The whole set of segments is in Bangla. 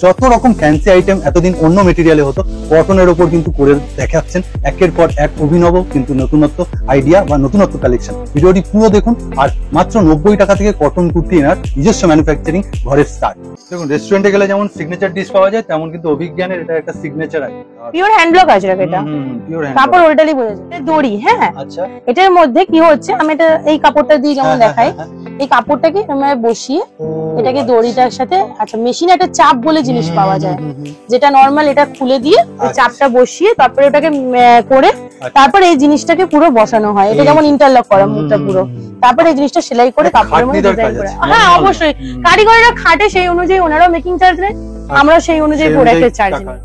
যত রকম ফ্যান্সি আইটেম এতদিন অন্য মেটেরিয়ালে হতো, কটনের ওপর কিন্তু করে দেখাচ্ছেন একের পর এক অভিনব কিন্তু নতুনত্ব আইডিয়া বা নতুনত্ব কালেকশন। ভিডিওটি পুরো দেখুন। আর মাত্র 90 টাকা থেকে কটন কুর্তি এনার নিজস্ব ম্যানুফ্যাকচারিং ঘরের স্টার্ট। দেখুন, রেস্টুরেন্টে গেলে যেমন সিগনেচার ডিশ পাওয়া যায়, তেমন কিন্তু অভিজ্ঞানের এটা একটা signature item. Pure hand block আছে এটা, পিওর হ্যান্ড কাপড় ওটালি বোঝা যায়। দড়ি, হ্যাঁ আচ্ছা, এটার মধ্যে কি হচ্ছে, আমি এটা এই কাপড়টা দিয়ে যেমন দেখাই, এই কাপড়টাকে আমরা বসিয়ে এটাকে দড়িটার সাথে, আচ্ছা মেশিনে একটা চাপ বলে জিনিস পাওয়া যায়, যেটা নরমাল, এটা খুলে দিয়ে চাপটা বসিয়ে তারপরে ওটাকে করে তারপর এই জিনিসটাকে পুরো বসানো হয়। এটা যেমন ইন্টারলক করা মুখটা পুরো, তারপরে এই জিনিসটা সেলাই করে কাপড়ের মধ্যে ডিজাইন করে। হ্যাঁ অবশ্যই কারিগররা খাটে, সেই অনুযায়ী ওনারাও মেকিং চার্জ নেয়, আমরা সেই অনুযায়ী প্রোডাক্টের চার্জ নিই।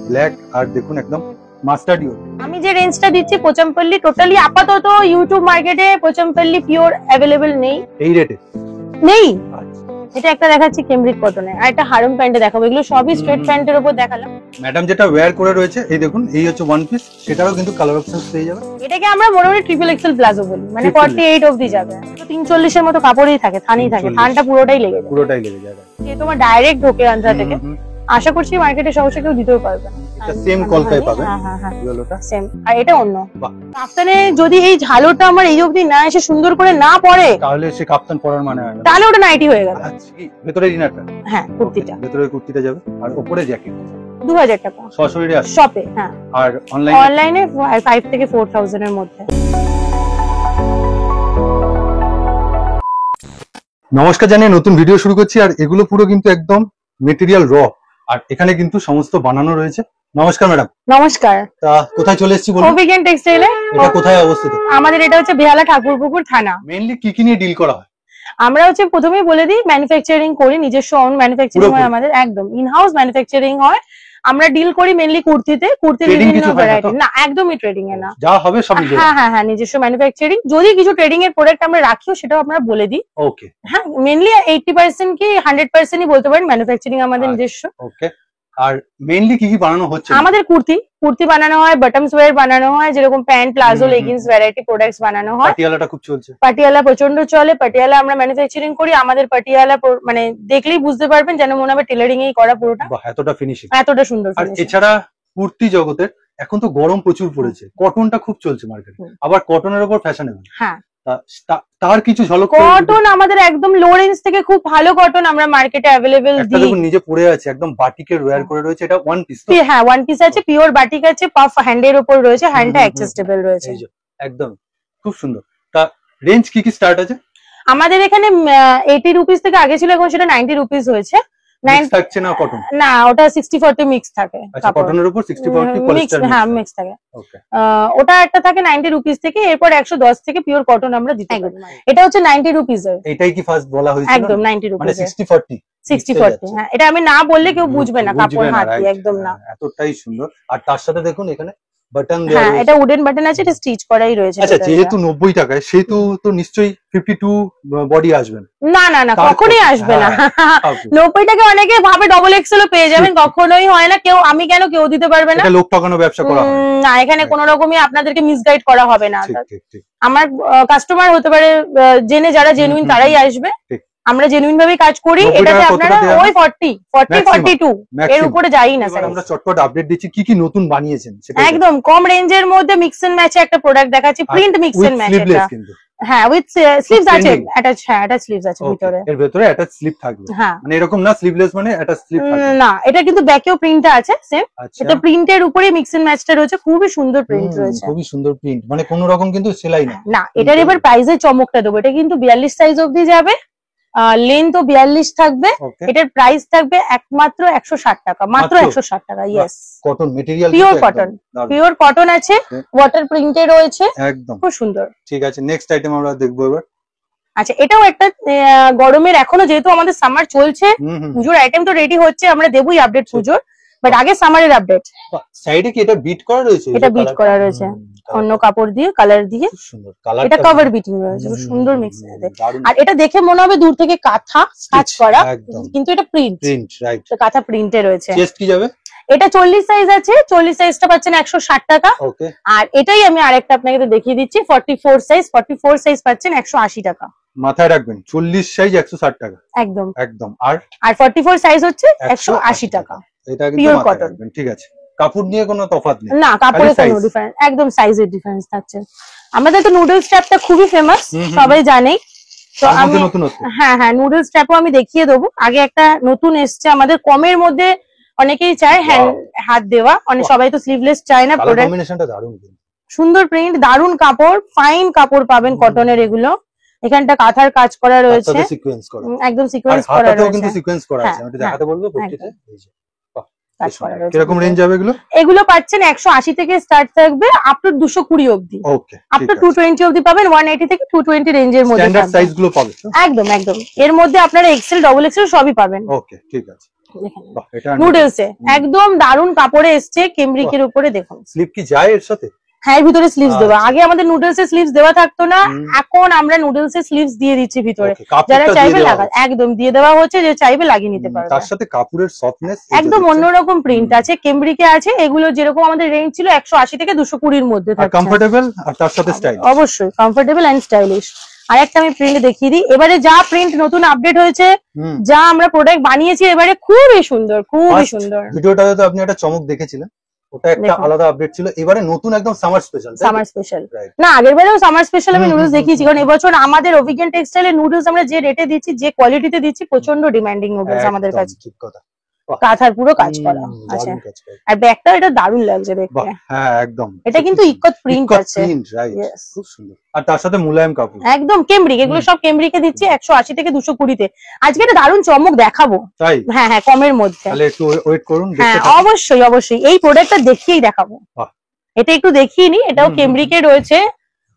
ব্ল্যাক আর দেখুন একদম মাস্টার্ড ইউর। আমি যে রেঞ্জটা দিচ্ছি পোচামপল্লী, টোটালি আপাতত ইউটিউব মার্কেটে পোচামপল্লী পিওর অ্যাভেলেবল নেই, এই রেটে নেই। এটা একটা দেখাচ্ছি কেমব্রিক কটনে, আর একটা হারম প্যান্টে দেখাবো। এগুলো সবই স্ট্রেট প্যান্টের উপর দেখালাম। ম্যাডাম যেটা ওয়্যার করে রয়েছে, এই দেখুন, এই হচ্ছে ওয়ান পিস, সেটারও কিন্তু কালার অপশন পেয়ে যাবে। এটাকে আমরা মোটামুটি ট্রিপল এক্সেল প্লাজো বলি, মানে 48 অবধি যাবে। 340 এর মতো কাপড়ই থাকে, থানই থাকে, থানটা পুরোটাই লেগে যায়, পুরোটাই লেগে যায়। যে তোমার ডাইরেক্ট ঢোকে আন্ধ্রা থেকে, আশা করছি মার্কেটে সহজে কেউ দিতেও পারবে না। এটা সেম কলকাতায় পাবেন। হ্যাঁ ইয়েলোটা সেম, আর এটা অন্য। কাফতানে যদি এই ঝালোটা আমার এই অবধি না এসে সুন্দর করে না পরে, তাহলে সে কাফতান পরার মানে হয় না, তাহলে ওটা নাইটি হয়ে গেল। আচ্ছা, কি ভেতরে ইনারটা? হ্যাঁ, কুর্তিটা ভেতরের কুর্তিটা যাবে, আর উপরে জ্যাকেট 2000 টাকা সরাসরি আসে শপে। হ্যাঁ, আর অনলাইনে 5 থেকে 4000 এর মধ্যে। নমস্কার জানিয়ে নতুন ভিডিও শুরু করছি। আর এগুলো পুরো কিন্তু একদম মেটেরিয়াল র, আর এখানে কিন্তু সমস্ত বানানো রয়েছে। নমস্কার ম্যাডাম। নমস্কার। তা কোথায় চলে এসেছি বলুন? অভিজ্ঞান টেক্সটাইলে। এটা কোথায় অবস্থিত? আমাদের এটা হচ্ছে বেহালা ঠাকুরপুকুর থানা। মেইনলি কি নিয়ে ডিল করা হয়? আমরা হচ্ছে প্রথমেই বলে দিই, ম্যানুফ্যাকচারিং করি, নিজস্ব ওন ম্যানুফ্যাকচারিং হয় আমাদের, একদম ইন হাউস ম্যানুফ্যাকচারিং হয়। আমরা ডিল করি মেইনলি কুর্তিতে, কুর্তির বিভিন্ন ভ্যারাইটি। না, একদমই ট্রেডিং এ না, যা হবে সব নিজে। হ্যাঁ নিজস্ব ম্যানুফ্যাকচারিং। যদি কিছু ট্রেডিং এর প্রোডাক্ট আমরা রাখিও, সেটাও আমরা বলে দিই। ওকে। হ্যাঁ, মেইনলি 80% কি 100%ই বলতে পারেন ম্যানুফ্যাকচারিং আমাদের নিজস্ব। ওকে। আর মেইনলি কি বানানো হচ্ছে? আমাদের কুর্তি বানানো হয়, বটমস ওয়্যার বানানো হয়, যেরকম pant, palazzo, leggings variety products বানানো হয়। পাটিয়ালাটা খুব চলছে। পাটিয়ালা প্রচন্ড চলে, পাটিয়ালা আমরা ম্যানুফ্যাকচারিং করি। আমাদের পাটিয়ালা মানে দেখলেই বুঝতে পারবেন যেন মনে হবে টেলারিং এই করা পুরোটা। এতটা ফিনিশিং, এতটা সুন্দর। আর এছাড়া কুর্তি জগতের এখন তো গরম প্রচুর পড়েছে, কটনটা খুব চলছে মার্কেটে, আবার কটনের উপর ফ্যাশনেবল। হ্যাঁ, তার কিছু ঝলক। কটন আমাদের একদম লো রেঞ্জ থেকে খুব ভালো কটন আমরা মার্কেটে অ্যাভেলেবেল দিই। দেখুন নিজে পরে আছে, একদম বাটিকের ওয়্যার করে রয়েছে। এটা ওয়ান পিস তো? হ্যাঁ, ওয়ান পিস আছে, পিওর বাটিক আছে, পাফ হ্যান্ডের উপর রয়েছে, হ্যান্ডটা অ্যাডজাস্টেবল রয়েছে। একদম খুব সুন্দর। তা রেঞ্জ কি স্টার্ট আছে? আমাদের এখানে 80 রুপিস থেকে আগে ছিল, এখন সেটা 90 রুপিস হয়েছে। থাকছে না কটন? না, ওটা 60-40 মিক্স থাকে। আচ্ছা, কটনের উপর 60-40 পলিস্টার মিক্স। হ্যাঁ, মিক্স থাকে। ওকে। ওটা একটা থাকে 90 রুপিস থেকে, এরপর 110 থেকে পিওর কটন আমরা দিতে পারি। এটা হচ্ছে 90 রুপিস এর। এটাই কি ফার্স্ট বলা হয়েছিল? একদম 90 রুপিস, মানে 60-40। 60-40। হ্যাঁ, এটা আমি না বললে কেউ বুঝবে না, কাপড় হাতি একদম না। এতটাই সুন্দর। আর তার সাথে দেখুন এখানে বাটন দেওয়া হ্যাঁ, রয়েছে। এটা উডেন বাটন আছে, এটা স্টিচ করাই রয়েছে। আচ্ছা, যেহেতু 90 টাকায়, সেহেতু তো নিশ্চয়ই 52 বডি আসবে না? না, কখনোই আসবে না। 90 টাকা অনেকে ভাবে ডবল এক্সেল ও পেয়ে যাবেন, কখনোই হয় না। আমি কেন, কেউ দিতে পারবে না। এটা লোক ঠকানো ব্যবসা করা হয় না, এখানে কোনো রকমই আপনাদেরকে মিসগাইড করা হবে না। আমার কাস্টমার হতে পারে জেনে, যারা জেনুইন তারাই আসবে। আমরা জেনুইন ভাবে কাজ করি। এটাতে আপনারা ওই 40-42 এর উপরে যাই না স্যার। আমরা চটপট আপডেট দিচ্ছি কি নতুন বানিয়েছেন সেটা। একদম কম রেঞ্জের মধ্যে মিক্স এন্ড ম্যাচে একটা প্রোডাক্ট দেখাচ্ছি, প্রিন্ট মিক্স এন্ড ম্যাচ। এটা হ্যাঁ, উইথ স্লিভস আছে, অ্যাটাচ। হ্যাঁ, অ্যাটাচ স্লিভস আছে ভিতরে। এর ভিতরে অ্যাটাচ স্লিভ থাকবে। হ্যাঁ, মানে এরকম না স্লিভলেস মানে অ্যাটাচ স্লিভ থাকবে না। এটা কিন্তু ব্যাকেও প্রিন্টটা আছে সেম। এটা প্রিন্টের উপরে মিক্স এন্ড ম্যাচটা রয়েছে, খুবই সুন্দর প্রিন্ট রয়েছে। খুবই সুন্দর প্রিন্ট, মানে কোনো রকম কিন্তু সেলাই না। না, এটার এবার প্রাইসের চমকটা দেবো। এটা কিন্তু 42 সাইজ অবধি যাবে, লেন্থ ও 42 থাকবে। এটার প্রাইস থাকবে একমাত্র 160 টাকা, মাত্র 160 টাকা। Yes, cotton material, pure cotton আছে, ওয়াটার প্রিন্টে রয়েছে, একদম খুব সুন্দর। ঠিক আছে, নেক্সট আইটেম আমরা দেখবো এবার। আচ্ছা, এটাও একটা গরমের, এখনো যেহেতু আমাদের সামার চলছে, পুজোর আইটেম তো রেডি হচ্ছে, আমরা দেবই আপডেট পুজোর, বাট আগে সামারের আপডেট। সাইডে কি এটা বিট করা রয়েছে? এটা বিট করা রয়েছে অন্য কাপড় দিয়ে, কালার দিয়ে। সুন্দর কালার, এটা কভার বিটিং রয়েছে, সুন্দর মিক্স আছে। আর এটা দেখে মনে হবে দূর থেকে কাঁথা কাজ করা, কিন্তু এটা প্রিন্ট, রাইট, কাঁথা প্রিন্টে রয়েছে। চেস্ট কি যাবে? এটা 40 সাইজ আছে, 40 সাইজটা পাচ্ছেন 160 টাকা। আর এটাই আমি আরেকটা আপনাকে দেখিয়ে দিচ্ছি, 44 সাইজ পাচ্ছেন 180 টাকা। মাথায় রাখবেন 40 সাইজ 160 টাকা একদম একদম। আর 44 সাইজ হচ্ছে 180 টাকা। এটা কিন্তু Pure মাথায় cotton। রাখবেন, ঠিক আছে। কাপড় নিয়ে কোনো তফাৎ নেই, না কাপড়ে খালি কোনো size। ডিফারেন্স, একদম সাইজের ডিফারেন্স থাকছে। আমাদের তো নুডলস ট্র্যাপটা খুবই ফেমাস, সবাই জানে। তো তার মধ্যে আমি নতুনত্ব। হ্যাঁ নুডলস ট্র্যাপও আমি দেখিয়ে দেবো। আগে একটা নতুন এসছে আমাদের কমের মধ্যে, অনেকেই চায় হ্যান্ড হাত দেওয়া, অনেক সবাই তো স্লিভলেস চায় না কালার প্রোডাক্ট। কম্বিনেশনটা দারুণ কিন্তু। সুন্দর প্রিন্ট, দারুন কাপড়, ফাইন কাপড় পাবেন কটনের এগুলো। এখানটা কাঁথার কাজ করা রয়েছে, তাতে সিকোয়েন্স করা, একদম আর সিকোয়েন্স করা হাতাতেও কিন্তু রয়েছে, সিকোয়েন্স করা আছে। হ্যাঁ, আমি দেখাতে বলবো পট্টিতে, এই যে বাহ, কাজ বেশ করা সুন্দর। রয়েছে। কিরকম রেঞ্জ যাবে এগুলো? এগুলো পাচ্ছেন 180 থেকে স্টার্ট থাকবে আপ টু 220 অবধি, ওকে, আপ টু 220 অবধি পাবেন। 180 থেকে 220 রেঞ্জের মধ্যে স্ট্যান্ডার্ড থাকবে। সাইজ গুলো পাবে তো? একদম একদম, এর মধ্যে আপনারা এক্সেল ডবল এক্সেল সবই পাবেন। ওকে, ঠিক আছে। বাহ, এটা নুডলসে একদম দারুন কাপড়ে এসছে, কেমব্রিকের উপরে দেখুন। স্লিপ কি যায় এর সাথে? হ্যাঁ, এর ভিতরে স্লিভস দেওয়া। আচ্ছা। আগে আমাদের নুডলস এর স্লিভস দেওয়া থাকতো না, এখন আমরা নুডলস এর স্লিভস দিয়ে দিচ্ছি ভিতরে। Okay, কাপড়টা যারা দিয়ে চাইবে দেওয়া লাগা হচ্ছে। একদম দিয়ে দেওয়া হচ্ছে, যে চাইবে লাগিয়ে নিতে পারবে। তার সাথে কাপড়ের সফটনেস একদম অন্যরকম প্রিন্ট আছে, কেমব্রিকে আছে। এগুলো যেরকম আমাদের রেঞ্জ ছিল 180 থেকে 220 এর মধ্যে আর থাকছে। কমফোর্টেবল, আর তার সাথে স্টাইল। অবশ্যই কমফোর্টেবল এন্ড স্টাইলিশ। আর একটা আমি প্রিন্ট দেখিয়ে দিই। এবারে যা প্রিন্ট নতুন আপডেট হয়েছে, যা আমরা প্রোডাক্ট বানিয়েছি এবারে খুবই সুন্দর, খুবই সুন্দর। ভিডিওটাতে তো আপনি একটা চমক দেখেছিলেন, ওটা একটা আলাদা আপডেট ছিল। এবারে নতুন একদম সামার স্পেশাল। সামার স্পেশাল না, আগের বারেও সামার স্পেশাল আমি নুডলস দেখিয়েছি, কারণ এবছর আমাদের অভিজ্ঞান টেক্সটাইলের নুডলস আমরা যে রেটে দিচ্ছি, যে কোয়ালিটিতে দিচ্ছি, প্রচন্ড ডিমান্ডিং নুডলস আমাদের কাছে। ঠিক কথা। কাঁথার পুরো কাজ করা আছে, আর ব্যাগটা এটা দারুণ লাগছে দেখতে। হ্যাঁ একদম, এটা কিন্তু ইকত প্রিন্ট আছে, খুব সুন্দর। আর তার সাথে মুলায়ম কাপড়, একদম কেমব্রিক। এগুলো সব কেমব্রিকে দিচ্ছি 180 থেকে 220 তে। আজকে একটা দারুণ চমক দেখাবো। তাই? হ্যাঁ হ্যাঁ, কমের মধ্যে। তাহলে একটু ওয়েট করুন। হ্যাঁ অবশ্যই অবশ্যই, এই প্রোডাক্টটা দেখিয়েই দেখাবো। এটা একটু দেখিয়ে নি। এটাও কেমব্রিকে রয়েছে,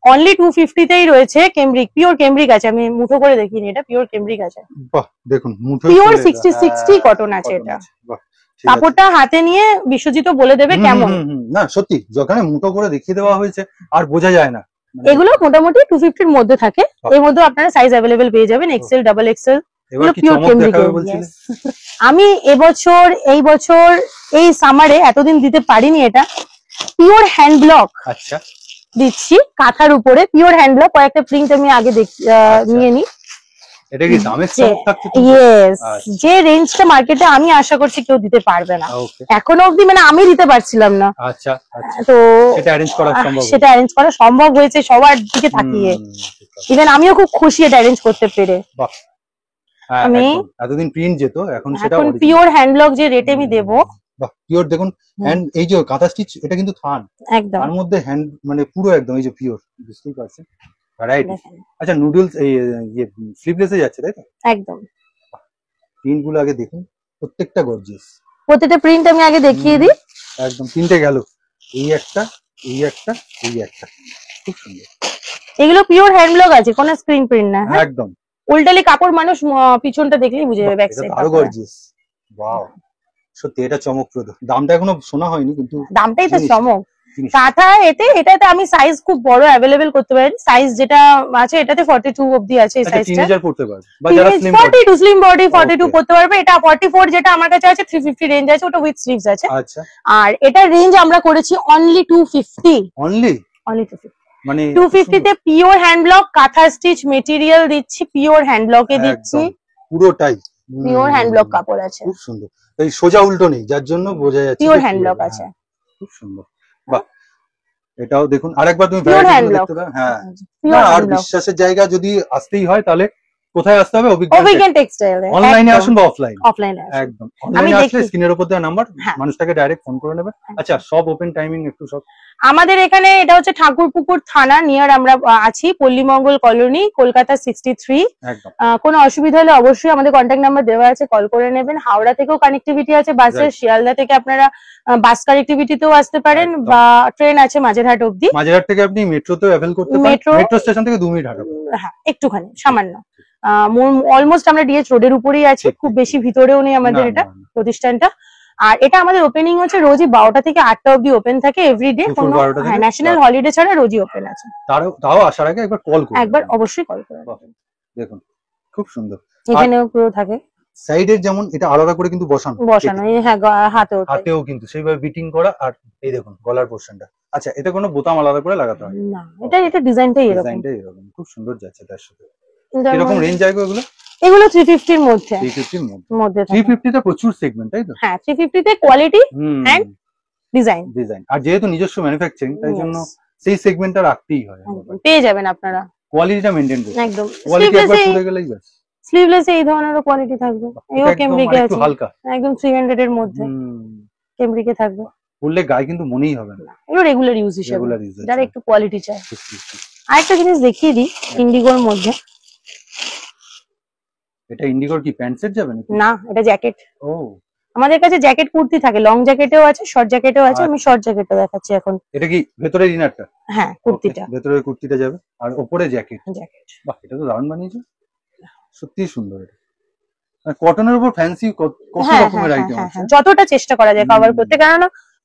অনলি 250 তেই রয়েছে। কেমব্রিক, পিওর কেমব্রিক আছে। আমি মুঠো করে দেখিনি, এটা পিওর কেমব্রিক আছে। বাহ, দেখুন মুঠো পিওর 60 কটন আছে এটা। কাপড়টা হাতে নিয়ে বিশ্বজিৎ বলে দেবে কেমন। না সত্যি, যখন মুঠো করে দেখিয়ে দেওয়া হয়েছে আর বোঝা যায় না। এগুলো মোটামুটি 250 এর মধ্যে থাকে। এর মধ্যে আপনারা সাইজ অ্যাভেলেবেল পেয়ে যাবেন, এক্সেল, ডাবল এক্সেল। আমি এই বছর এই সামারে এতদিন দিতে পারিনি। এটা পিওর হ্যান্ড ব্লক দিচ্ছি কাঁথার উপরে, পিওর হ্যান্ড ব্লক। কয়েকটা প্রিন্ট আমি আগে নিয়ে নি। এটা কি দামের চমক থাকছে? ইয়েস, যে রেঞ্জটা মার্কেটে আমি আশা করছি কেউ দিতে পারবে না এখনো অবধি, মানে আমি দিতে পারছিলাম না। আচ্ছা, তো সেটা অ্যারেঞ্জ করা সম্ভব হয়েছে সবার দিকে তাকিয়ে। ইভেন আমিও খুব খুশি এটা অ্যারেঞ্জ করতে পেরে। আমি এতদিন প্রিন্ট যেত, এখন সেটা পিওর হ্যান্ড ব্লক যে রেটে আমি দেবো। পিওর দেখুন, হ্যান্ড এই যে কাঁথা স্টিচ, এটা কিন্তু থান একদম, তার মধ্যে হ্যান্ড মানে পুরো একদম এই যে পিওর, বুঝতেই পারছেন ভ্যারাইটি। আচ্ছা, নুডলস এই স্লিভলেসে যাচ্ছে তাই তো? একদম। প্রিন্ট গুলো আগে দেখুন, প্রত্যেকটা গর্জিয়াস। প্রত্যেকটা প্রিন্ট আমি আগে দেখিয়ে দিই। একদম তিনটে গেল, এই একটা, এই একটা, এই একটা, খুব সুন্দর। এগুলো পিওর হ্যান্ড ব্লক আছে, কোনো স্ক্রিন প্রিন্ট না। একদম উল্টালি কাপড়, মানুষ পিছনটা দেখলেই বুঝে যাবে ব্যাক সাইড। আরো গর্জিয়াস, ওয়াও, সত্যি এটা চমকপ্রদ। দামটা এখনো শোনা হয়নি, কিন্তু দামটাই তো চমক। কাঁথা এটাতে আমি সাইজ খুব বড় অ্যাভেলেবেল করতে পারি। সাইজ যেটা আছে এটাতে 42 অবধি আছে। এই সাইজটা টিনেজার পড়তে পারবে, বা যারা স্লিম 42 স্লিম বডি 42 পড়তে পারবে। এটা 44 যেটা আমার কাছে আছে 350 রেঞ্জ আছে, ওটা উইথ স্লিভস আছে। আচ্ছা, আর এটার রেঞ্জ আমরা করেছি অনলি 250। অনলি 250, মানে 250 তে পিওর হ্যান্ড ব্লক কাঁথা স্টিচ মেটেরিয়াল দিচ্ছি, পিওর হ্যান্ড ব্লকে দিচ্ছি, পুরোটাই পিওর হ্যান্ড ব্লক কাপড় আছে। খুব সুন্দর, এই সোজা উল্টো নেই, যার জন্য বোঝা যাচ্ছে পিওর হ্যান্ড ব্লক আছে। খুব সুন্দর। বাহ, এটাও দেখুন আরেকবার তুমি পিওর হ্যান্ড ব্লক। হ্যাঁ, আর বিশ্বাসের জায়গা যদি আসতেই হয় তাহলে কোথায় আসতে হবে? অভিজ্ঞান টেক্সটাইল। অনলাইনে আসুন বা অফলাইন? অফলাইনে একদম। অনলাইনে আসলে স্ক্রিনের উপর দেওয়া নাম্বার, মানুষটাকে ডাইরেক্ট ফোন করে নেবেন। আচ্ছা, সব ওপেন টাইমিং একটু সব আমাদের এখানে, এটা হচ্ছে ঠাকুরপুকুর থানা নিয়ার আমরা আছি, পল্লীমঙ্গল কলোনি, কলকাতা 63। একদম। কোনো অসুবিধা হলে অবশ্যই আমাদের কন্ট্যাক্ট নাম্বার দেওয়া আছে, কল করে নেবেন। হাওড়া থেকেও কানেক্টিভিটি আছে বাসের, শিয়ালদা থেকে আপনারা বাস কানেক্টিভিটিতেও আসতে পারেন, বা ট্রেন আছে মাঝেরহাট অবধি। মাঝেরহাট থেকে আপনি মেট্রোতেও অ্যাভেল করতে পারেন। মেট্রো স্টেশন থেকে 2 মিনিট হাঁটা। হ্যাঁ, একটুখানি সামান্য। অলমোস্ট আমরা ডিএচ রোডের উপরেই আছি, খুব বেশি ভিতরেও নেই আমাদের এটা প্রতিষ্ঠানটা। আর এটা আমাদের ওপেনিং হচ্ছে রোজই 12টা থেকে 8টা অবধি ওপেন থাকে এভরিডে। কোনো ন্যাশনাল হলিডে ছাড়া রোজই ওপেন আছে। তাও আসার আগে একবার কল করুন, একবার অবশ্যই কল করুন। দেখুন খুব সুন্দর, এখানেও পুরো থাকে। সাইডের যেমন এটা আলাদা করে কিন্তু বসানো, হ্যাঁ, হাতেও কিন্তু সেইভাবে বিটিং করা। আর এই দেখুন গলার পোরশনটা। আচ্ছা, এটা কোনো বোতাম আলাদা করে লাগাতে হয় না, এটা ডিজাইনটাই এরকম। খুব সুন্দর যাচ্ছে তার সাথে। এরকম রেঞ্জ যাবে এগুলো? এগুলো 350 এর মধ্যে 350 এর মধ্যে মধ্যে থাকে। 350 তে প্রচুর সেগমেন্ট, তাই তো? হ্যাঁ 350 তে কোয়ালিটি এন্ড ডিজাইন। আর যেহেতু নিজস্ব ম্যানুফ্যাকচারিং, তাই জন্য সেই সেগমেন্টটা রাখতেই হয়। পেয়ে যাবেন আপনারা, কোয়ালিটিটা মেইনটেইন করতে একদম। কোয়ালিটি একবার ছুড়ে গেলেই ব্যাস। স্লিভলেস এই ধরনেরও কোয়ালিটি থাকবে। এও কেমব্রিকে আছে, হালকা একদম 300 এর মধ্যে কেমব্রিকে থাকবে। বললে গায়ে কিন্তু মনেই হবে না। এগুলো রেগুলার ইউজ হিসেবে, যারা একটু কোয়ালিটি চায়। আরেকটা জিনিস দেখিয়ে দিই ইন্ডিগোর মধ্যে। এটা ইন্ডিগোর কি প্যান্ট সেট যাবে নাকি? না, এটা জ্যাকেট। ও, আমাদের কাছে জ্যাকেট কুর্তি থাকে, লং জ্যাকেটেও আছে, শর্ট জ্যাকেটেও আছে। আমি শর্ট জ্যাকেটটা দেখাচ্ছি এখন। এটা কি ভেতরের ইনারটা? হ্যাঁ, কুর্তিটা ভেতরের কুর্তিটা যাবে আর উপরে জ্যাকেট। জ্যাকেট, বাহ, এটা তো দারুণ বানিয়েছো, সত্যি সুন্দর। এটা কটনের উপর ফ্যান্সি কত রকমের আইটেম আছে, যতটা চেষ্টা করা যায় কভার করতে, কারণ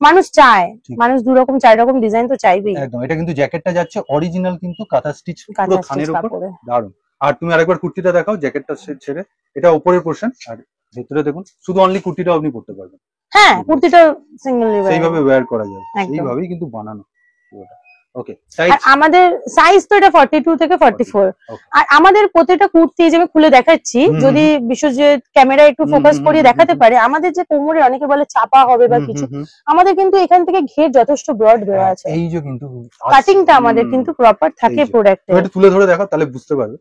মানুষ চায়, মানুষ দু রকম চার রকম ডিজাইন তো চাইবেই। একদম। এটা কিন্তু জ্যাকেটটা যাচ্ছে অরিজিনাল কিন্তু কাঁথা স্টিচ পুরো থানের উপর, দারুণ। আর তুমি আরেকবার কুর্তিটা দেখাও, জ্যাকেটটা ছেড়ে। এটা উপরের পোরশন, আর ভেতরে দেখুন শুধু অনলি কুর্তিটা আপনি পরতে পারবেন। হ্যাঁ, কুর্তিটা সিঙ্গেল সেইভাবে ওয়্যার করা যায়, সেইভাবেই কিন্তু বানানো পুরোটা। ওকে, আর আমাদের সাইজ তো এটা 42 থেকে 44। আর আমাদের প্রত্যেকটা কুর্তি যে আমি খুলে দেখাচ্ছি, যদি বিশ্বজিৎ ক্যামেরা একটু ফোকাস করিয়ে দেখাতে পারে, আমাদের যে কোমরে অনেকে বলে চাপা হবে বা কিছু, আমাদের কিন্তু এখান থেকে ঘের যথেষ্ট ব্রড দেওয়া আছে। এই যে কিন্তু কাটিংটা আমাদের কিন্তু প্রপার থাকে প্রোডাক্টে। এটা তুলে ধরে দেখাও, তাহলে বুঝতে পারবে।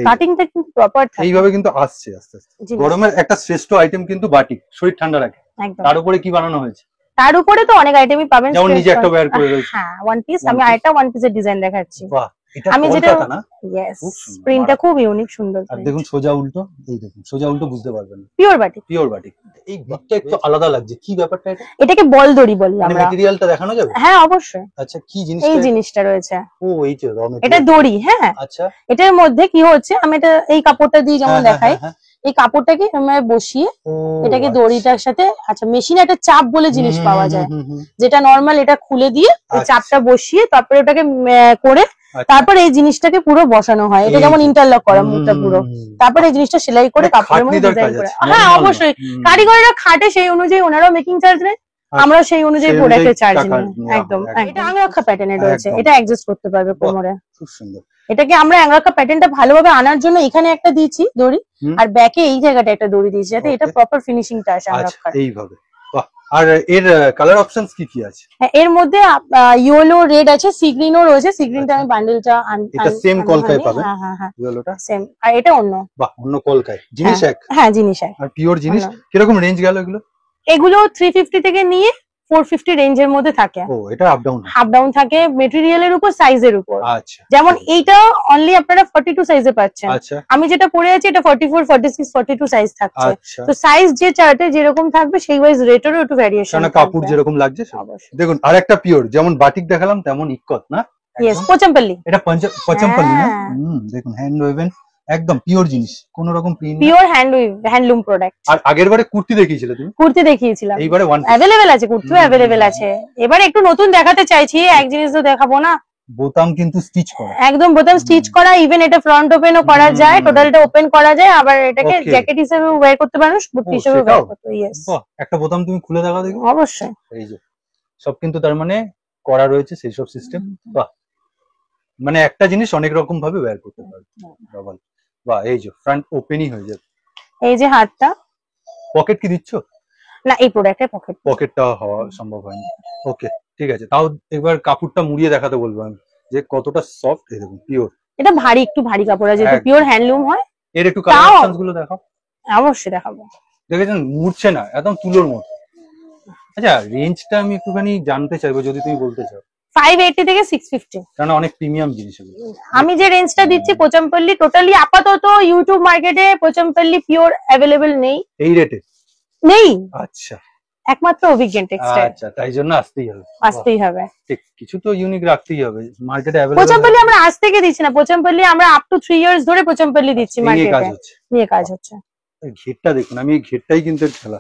কাটিংটা কিন্তু প্রপার থাকে, এইভাবে কিন্তু আসছে আস্তে আস্তে। গরমের একটা শ্রেষ্ঠ আইটেম কিন্তু বাটিক, শরীর ঠান্ডা রাখে। তার উপরে কি বানানো হয়েছে? তার উপরে তো অনেক আইটেমই পাবেন, যেমন নিজে একটা ওয়্যার করে রয়েছে। হ্যাঁ, ওয়ান পিস। আমি আরেকটা ওয়ান পিসের ডিজাইন দেখাচ্ছি। বাহ, এটা আমি যেটা, কলকাতা না? यस, প্রিন্টটা খুব ইউনিক, সুন্দর। আর দেখুন সোজা উল্টো, এই দেখুন সোজা উল্টো, বুঝতে পারবেন। Pure batik, pure batik. এই বিটটা একটু আলাদা লাগছে, কি ব্যাপারটা এটা? এটাকে বল দড়ি বলি আমরা। ম্যাটেরিয়ালটা দেখানো যাবে? হ্যাঁ, অবশ্যই। আচ্ছা, কি জিনিসটা? এই জিনিসটা রয়েছে। ও, এই যে র ম্যাটেরিয়াল, এটা দড়ি। হ্যাঁ, আচ্ছা। এটার মধ্যে কি হচ্ছে, আমি এটা এই কাপড়টা দিয়ে যেমন দেখাই, এই কাপড়টাকে আমরা বসিয়ে এটাকে দড়িটার সাথে, আচ্ছা, মেশিনে একটা চাপ বলে জিনিস পাওয়া যায়, যেটা নরমাল, এটা খুলে দিয়ে এই চাপটা বসিয়ে তারপরে ওটাকে করে, তারপর এই জিনিসটাকে পুরো বসানো হয়। এটা যেমন ইন্টারলক করা মুখটা পুরো, তারপর এই জিনিসটা সেলাই করে কাপড়ের মধ্যে ডিজাইন করে। হ্যাঁ, অবশ্যই কারিগরেরা খাটে, সেই অনুযায়ী ওনারাও মেকিং চার্জ নেয়, আমরা সেই অনুযায়ী প্রোডাক্টের চার্জ নিই। একদম। এটা আঙ্গরাক্ষা প্যাটার্নে রয়েছে, এটা অ্যাডজাস্ট করতে পারবে কোমরে। খুব সুন্দর। এটাকে আমরা আঙ্গরাক্ষা প্যাটার্নটা ভালোভাবে আনার জন্য এখানে একটা দিয়েছি দড়ি, আর ব্যাকে এই জায়গাটা একটা দড়ি দিয়েছি, যাতে এটা প্রপার ফিনিশিংটা আসে আঙ্গরাক্ষার। এইভাবে। বাহ। আর এর কালার অপশনস কি কি আছে? এর মধ্যে ইয়েলো, রেড আছে, সি গ্রিনও রয়েছে। সি গ্রিনটা আমি বান্ডেলটা, এটা সেম কলকায় পাবেন। হ্যাঁ হ্যাঁ, ইয়েলোটা সেম, আর এটা অন্য। বাহ, অন্য কলকায়, জিনিস এক। হ্যাঁ, জিনিস এক, আর পিওর জিনিস। কিরকম রেঞ্জ গেল এগুলো? এগুলো 350 থেকে নিয়ে 450 রেঞ্জের মধ্যে থাকে। ও, এটা আপ ডাউন? আপ ডাউন থাকে ম্যাটেরিয়ালের উপর, সাইজের উপর। আচ্ছা। যেমন এইটা অনলি আপনারা 42 সাইজে পাচ্ছেন। আচ্ছা। আমি যেটা পরে আছি এটা 44, 46, 42 সাইজ থাকছে। আচ্ছা। তো সাইজ যে চার্টে যেরকম থাকবে সেই ওয়াইজ রেটেরও একটু ভ্যারিয়েশন থাকবে। কাপড় যেরকম লাগছে দেখুন। আরেকটা পিওর, যেমন বাটিক দেখালাম তেমন ইক্কত না? यस, পোচামপল্লি। এটা পোচামপল্লি না? দেখুন, হ্যান্ড ওয়েভেন, একদম পিওর জিনিস, কোন রকম প্রিন্ট, পিওর হ্যান্ডলুম প্রোডাক্ট। আর আগের বারে কুর্তি দেখিয়েছিলে তুমি? কুর্তি দেখিয়েছিলাম, এইবারে अवेलेबल আছে, কুর্তিও अवेलेबल আছে। এবারে একটু নতুন দেখাতে চাইছি, এক জিনিস তো দেখাবো না। বোতাম কিন্তু স্টিচ করা, একদম বোতাম স্টিচ করা, ইভেন এটা ফ্রন্ট ওপেনও করা যায়, টোটালটা ওপেন করা যায়, আবার এটাকে জ্যাকেট হিসেবে ওয়্যার করতে পারো, কুর্তি হিসেবে ওয়্যার করতে। यस, একটা বোতাম তুমি খুলে দেখাও দেখি। অবশ্যই। এই যে সব কিন্তু তার মানে করা রয়েছে সেই সব সিস্টেম। বাহ, মানে একটা জিনিস অনেক রকম ভাবে ওয়্যার করতে পারবে। ডবল। বাহ, এই যে ফ্রন্ট ওপেনই হয়ে যাবে। এই যে হাতটা, পকেট কি দিচ্ছ? না, এই প্রোডাক্টে পকেটটা হওয়া সম্ভব হয়নি। ওকে, ঠিক আছে। তাও একবার কাপড়টা মুড়িয়ে দেখাতে বলবো আমি, যে কতটা সফট। এই দেখুন, পিওর। এটা ভারী, একটু ভারী কাপড়, যেহেতু পিওর হ্যান্ডলুম হয়। এর একটু কালার অপশনস গুলো দেখাও। অবশ্যই দেখাবো। দেখেছেন, মুড়ছে না, একদম তুলোর মতো। আচ্ছা, রেঞ্জটা আমি একটুখানি জানতে চাইবো, যদি তুমি বলতে চাও। 580 থেকে 650, কারণ অনেক প্রিমিয়াম জিনিস এগুলো। আমি যে রেঞ্জটা দিচ্ছি পোচামপল্লি, টোটালি আপাতত ইউটিউব মার্কেটে পোচামপল্লি পিওর अवेलेबल নেই। এই রেটে নেই? আচ্ছা, একমাত্র অভিজ্ঞান টেক্সটাইল। আচ্ছা, তাই জন্য আসতেই হবে। ঠিক, কিছু তো ইউনিক রাখতেই হবে মার্কেটে अवेलेबल। পোচামপল্লি আমরা আজ থেকে দিচ্ছি না, পোচামপল্লি আমরা আপ টু 3 ইয়ার্স ধরে পোচামপল্লি দিচ্ছি মার্কেটে, নিয়ে কাজ হচ্ছে। ঘেরটা দেখুন, আমি এই ঘেরটাই কিন্তু খেলা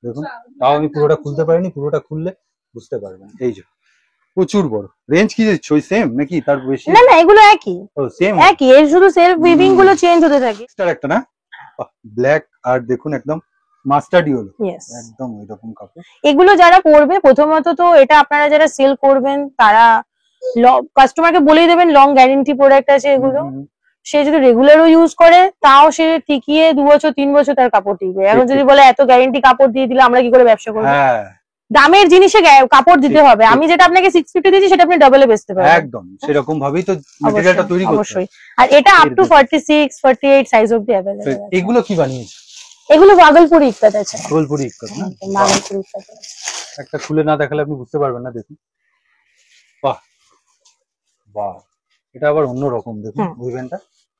দেখুন, তাও আমি পুরোটা খুলতে পারিনি, পুরোটা খুললে বুঝতে পারবেন। এই যে প্রচুর বড়। রেঞ্জ কি দিচ্ছ, ওই সেম নাকি তার বেশি? না না, এগুলো একই। ও, সেম একই, এর শুধু সেলফ উইভিং গুলো চেঞ্জ হতে থাকে। স্টার একটা না, ব্ল্যাক, আর দেখুন একদম মাস্টার্ড ইয়েলো, यस, একদম এরকম কাপড়। এগুলো যারা পরবে, প্রথমত তো এটা আপনারা যারা সেল করবেন তারা কাস্টমারকে বলেই দেবেন লং গ্যারান্টি প্রোডাক্ট আছে এগুলো। সে যদি রেগুলারও ইউজ করে তাও সে টিকিয়ে 2 বছর 3 বছর তার কাপড় টিকবে। এখন যদি বলে এত গ্যারেন্টি কাপড় দিয়ে দিলে আমরা কি করে ব্যবসা করবো? হ্যাঁ দামের জিনিসে কাপড় দিতে হবে। আমি যেটা আপনাকে 650 দিয়েছি সেটা আপনি ডাবলে বেচতে পারবেন। একদম সেরকম ভাবেই তো ম্যাটেরিয়ালটা তৈরি করতে অবশ্যই। আর এটা আপ টু 46 48 সাইজ অবধি अवेलेबल আছে। এগুলো কি বানিয়েছে? এগুলো ভাগলপুরি ইক্কাত আছে। ভাগলপুরি ইক্কাত না? ভাগলপুরি ইক্কাত আছে। একটা খুলে না দেখালে আপনি বুঝতে পারবেন না। দেখুন, বাহ বাহ, এটা আবার অন্য রকম। দেখুন উইভেনটা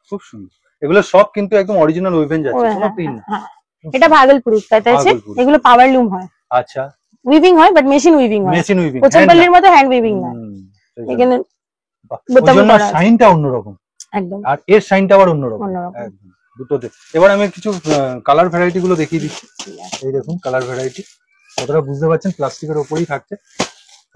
খুব সুন্দর। এগুলো সব কিন্তু একদম অরিজিনাল উইভেন যাচ্ছে, কোনো প্রিন্ট না। এটা ভাগলপুরি ইক্কাত আছে। এগুলো পাওয়ার লুম হয়। আচ্ছা, উইভিং হয় বাট মেশিন উইভিং হয়। মেশিন উইভিং, কোচনপল্লির মতো হ্যান্ড উইভিং না। এখানে বোতাম করা আছে। শাইনটা অন্যরকম একদম, আর এর শাইনটা আবার অন্যরকম একদম দুটোতে। এবার আমি কিছু কালার ভ্যারাইটি গুলো দেখিয়ে দিচ্ছি। এই দেখুন কালার ভ্যারাইটি, কতটা বুঝতে পারছেন প্লাস্টিকের উপরেই থাকছে।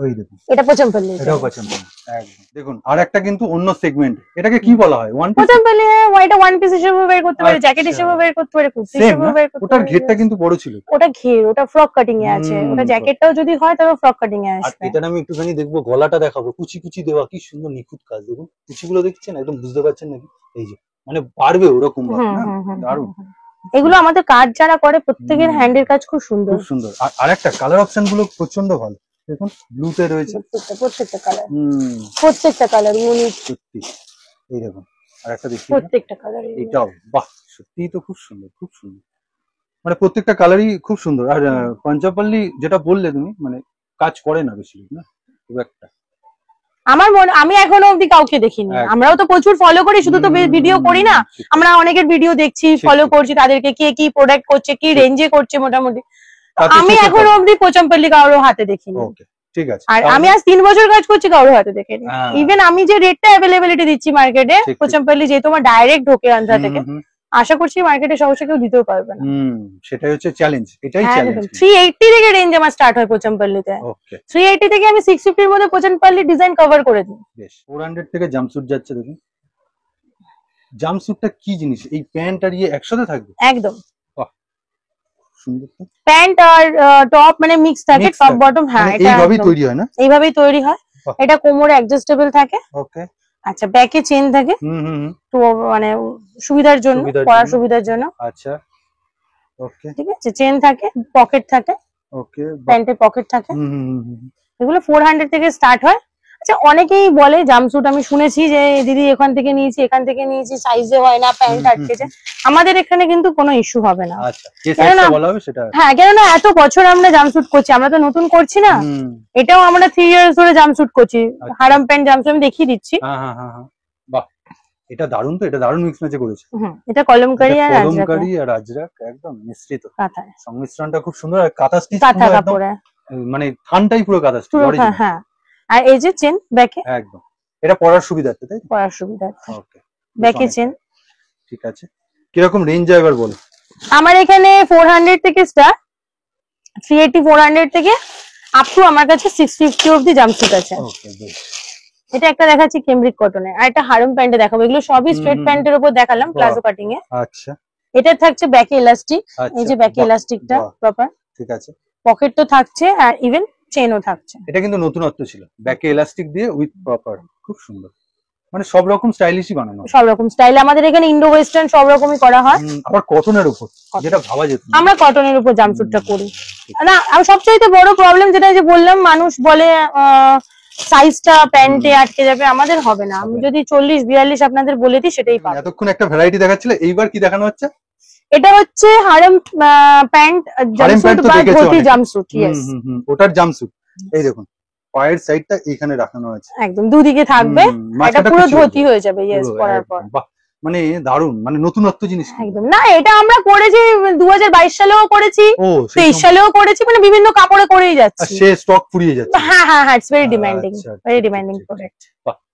ওই দেখুন, এটা পোচমপল্লি, এটাও পছন্দপল্লি একদম। দেখুন আর একটা কিন্তু অন্য সেগমেন্ট, এটাকে কি বলা হয়? One piece Pochampally. হ্যাঁ, এটা ওয়ান পিস হিসেবে বের করতে পারে, জ্যাকেট হিসেবে বের করতে পারে, কুর্তি হিসেবে বের করতে পারে। ওটার ঘেরটা কিন্তু বড় ছিল। ওটা ঘের, ওটা ফ্রক কাটিং এ আছে। ওটা জ্যাকেটটাও যদি হয় তবে ফ্রক কাটিং এ আর আসবে। এটা আমি একটুখানি দেখবো, গলাটা দেখাবো, কুচি কুচি দেওয়া, কি সুন্দর নিখুঁত কাজ। দেখুন কুচিগুলো দেখছেন, একদম বুঝতে পারছেন নাকি? এই যে মানে পারবে ওরকম ভাবে না, দারুণ। এগুলো আমাদের কাজ যারা করে প্রত্যেকের হ্যান্ডের কাজ খুব সুন্দর, খুব সুন্দর। আর একটা কালার অপশন গুলো প্রচন্ড ভালো। দেখুন ব্লুতে রয়েছে প্রত্যেকটা কালার, প্রত্যেকটা কালার ইউনিক সত্যি। এই দেখুন আর একটা দেখি, প্রত্যেকটা কালার এটাও বাহ, সত্যিই তো খুব সুন্দর, খুব সুন্দর। মানে প্রত্যেকটা কালারই খুব সুন্দর। আর পঞ্চপল্লী যেটা বললে তুমি, মানে কাজ করে না বেশি না খুব একটা। আমার মনে, আমি এখনো অব্দি কাউকে দেখিনি। আমরাও তো প্রচুর ফলো করি, শুধু তো ভিডিও করি না, আমরা অনেকের ভিডিও দেখছি, ফলো করছি তাদেরকে, কে কি প্রোডাক্ট করছে, কি রেঞ্জে করছে মোটামুটি। আমি এখনো অব্দি পোচমপল্লি কারোর হাতে দেখিনি। ঠিক আছে। আর আমি আজ 3 বছর কাজ করছি, কারোর হাতে দেখিনি। ইভেন আমি যে রেটটা অ্যাভেলেবিলিটি দিচ্ছি মার্কেটে, পোচমপল্লি যেহেতু আমার ডাইরেক্ট ঢোকে আন্ধ্রা থেকে, আশা করছি মার্কেটে সহজে কেউ দিতেও পারবে না। সেটাই হচ্ছে চ্যালেঞ্জ, এটাই চ্যালেঞ্জ। 380 থেকে রেঞ্জ আমার স্টার্ট হয় পোচমপল্লিতে। 380 থেকে আমি 650 এর মধ্যে পোচমপল্লি ডিজাইন কভার করে দিই। বেশ, 400 থেকে জাম্পস্যুট যাচ্ছে। দেখুন জাম্পস্যুটটা কি জিনিস, এই প্যান্ট আর ইয়ে একসাথে থাকবে একদম। বাহ সুন্দর। তো প্যান্ট আর টপ মানে মিক্স থাকে, টপ বটম। হ্যাঁ, এটা এইভাবেই তৈরি হয় না? এইভাবেই তৈরি হয়। এটা কোমরে অ্যাডজাস্টেবল থাকে। ওকে। আচ্ছা, ব্যাকে চেন থাকে, তো মানে সুবিধার জন্য, পরার সুবিধার জন্য। আচ্ছা ওকে, ঠিক আছে। চেন থাকে, পকেট থাকে, ওকে, প্যান্টে পকেট থাকে। এগুলো 400 থেকে স্টার্ট হয়। আচ্ছা, অনেকেই বলে জাম্পস্যুট, আমি শুনেছি যে দিদি এখান থেকে নিয়েছি, এখান থেকে নিয়েছি, সাইজে হয় না, প্যান্ট আটকেছে। আমাদের এখানে কিন্তু কোনো ইস্যু হবে না। আচ্ছা, যে সাইজটা বলা হবে সেটা। হ্যাঁ, কেননা এত বছর আমরা জাম্পস্যুট করছি, আমরা তো নতুন করছি না। এটাও আমরা 3 ইয়ার্স ধরে জাম্পস্যুট করছি। হারাম প্যান্ট জাম্পস্যুট আমি দেখিয়ে দিচ্ছি। বাহ, এটা দারুণ। তো এটা দারুণ মিক্স ম্যাচে করেছে। এটা কলমকারি আর আজরাক একদম মিশ্রিত কাঁথা। সংমিশ্রণটা খুব সুন্দর। আর কাঁথা স্টিচ, কাঁথা কাপড়ে, মানে থানটাই পুরো কাঁথা স্টিচ। হ্যাঁ। আর এই যে চেন ব্যাকে, একদম এটা পরার সুবিধার্থে, তাই পরার সুবিধার্থে। ওকে, ব্যাকে চেন। ঠিক আছে। কিরকম রেঞ্জ যায় এবার বলো? আমার এখানে 400 থেকে স্টার্ট, 380 400 থেকে আপ টু আমার কাছে 650 অবধি জাম্পস্যুট আছে। ওকে বেশ। এটা একটা দেখাচ্ছি কেমব্রিক কটনের, আর একটা হারম প্যান্টে দেখাবো। এগুলো সবই স্ট্রেট প্যান্টের উপর দেখালাম, প্লাজো কাটিং এ। আচ্ছা, এটা থাকছে ব্যাকে ইলাস্টিক। এই যে ব্যাকে ইলাস্টিকটা প্রপার, ঠিক আছে। পকেট তো থাকছে, আর ইভেন চেনও থাকছে। এটা কিন্তু নতুনত্ব ছিল, ব্যাকে ইলাস্টিক দিয়ে উইথ প্রপার, খুব সুন্দর। মানে সব রকম স্টাইলিশই বানানো, সব রকম স্টাইল আমাদের এখানে, ইন্ডো ওয়েস্টার্ন সব রকমই করা হয়। আবার কটনের উপর, যেটা ভাবা যেত না। আমরা কটনের উপর জাম্পস্যুটটা করি না। আর সবচাইতে বড় প্রবলেম যেটা যে বললাম, মানুষ বলে সাইজটা প্যান্টে আটকে যাবে, আমাদের হবে না। আমি যদি 40 42 আপনাদের বলে দিই সেটাই পাবেন। এতক্ষণ একটা ভ্যারাইটি দেখাচ্ছিলে, এইবার কি দেখানো হচ্ছে? এটা হচ্ছে হারম প্যান্ট জাম্পস্যুট বা ধুতি জাম্পস্যুট। ইয়েস, ওটার জাম্পস্যুট। এই দেখুন পায়ের সাইডটা এখানে রাখানো আছে, একদম দুদিকে থাকবে। এটা পুরো ধুতি হয়ে যাবে। ইয়েস, পরার পর মানে দারুণ, মানে নতুনত্ব জিনিস একদম। না, এটা আমরা করেছি 2022 সালেও করেছি, 23 সালেও করেছি, মানে বিভিন্ন কাপড়ে করেই যাচ্ছি। সে স্টক ফুরিয়ে যাচ্ছে। হ্যাঁ হ্যাঁ হ্যাঁ, it's very demanding, very demanding product.